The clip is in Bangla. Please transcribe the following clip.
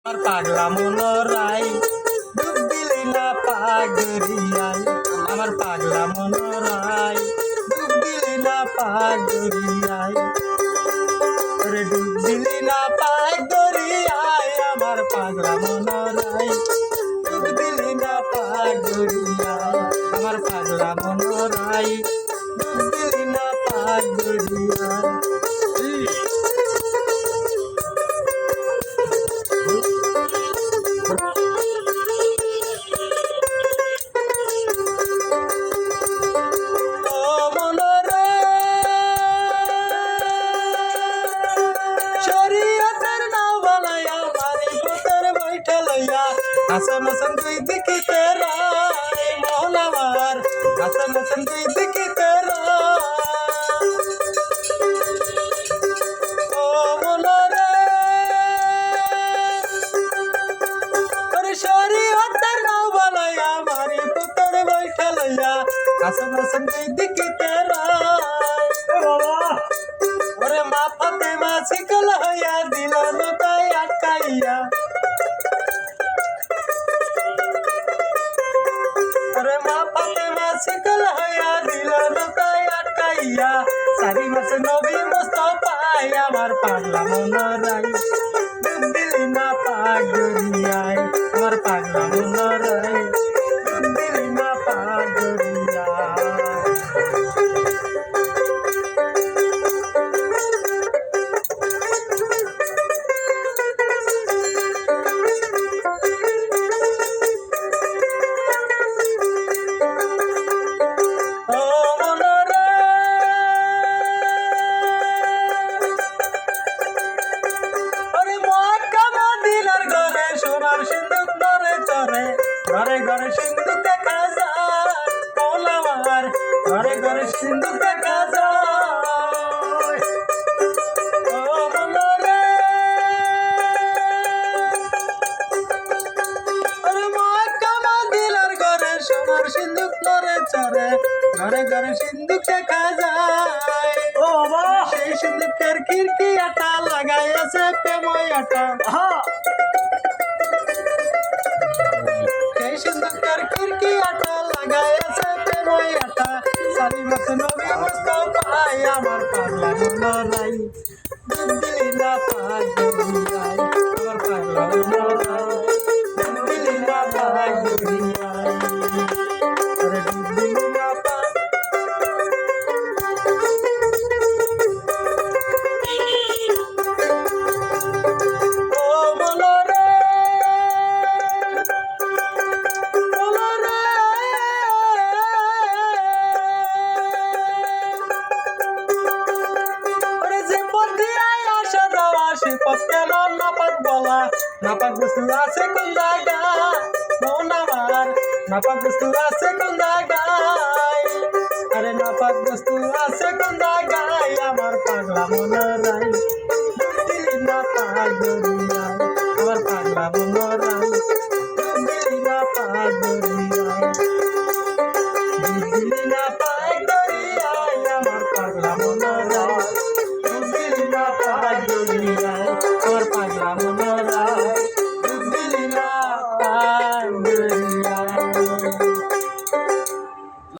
আমার পাগলা মনোরাই ডুব দিলি না পাগরিয়ায় আমার পাগলা মনোরাই ডুব দিলি না পাগরিয়ায় রে ডুব দিলি না পাগরিয়ায় আমার পাগলা মনোরাই ডুব দিলি না পাগরিয়ায় আমার পাগলা মনোরাই ডুব দিলি না পাগরিয়ায় हसन कोई दिख तेरा मौलावार हसन कोई दिख तेरा ओ मोला रे और शोरी होतर ना बनाया मारी पुत्र बैठा लिया हसन कोई दिख तेरा अरे माफते मासिकल हया दिल न ताया काया अरे माफते मासिकल हया दिल नताया काया सारी मस नबी मुस्तफा আমার পাগলা মনোরাই ডুব দিলি না পাগরিয়ায় আমার পাগলা মনোরাই ডুব দিলি না পাগরিয়ায় घरे घरे सिंधु देखा যায় মৌলাওয়ার ঘরে ঘরে সিন্ধু দেখা যায় ও মোলা রে আরে মক্কা মদিনার ঘরে সোনার সিন্ধুক নরে চরে ঘরে ঘরে সিন্ধুক দেখা যায় ও বাবা সেই সিন্ধুকের খিড়কি আটা লাগাই আছে প্রেময় আটা सिंधुकर खिड़की आटा लगाया से प्रेमय आटा सारी मत नबी मुस्तफा আমার পাগলা মনোরাই ডুব দিলি না পাগরিয়ায় আমার পাগলা মনোরাই ডুব দিলি না পাগরিয়ায় আরে ডুব দিলি না নাপাক বস্তু আছে কোন জায়গায় মন আমার নাপাক বস্তু আছে কোন জায়গায় আরে নাপাক বস্তু আছে কোন জায়গায় আমার পাগলা মনোরাই দিলি না পাগল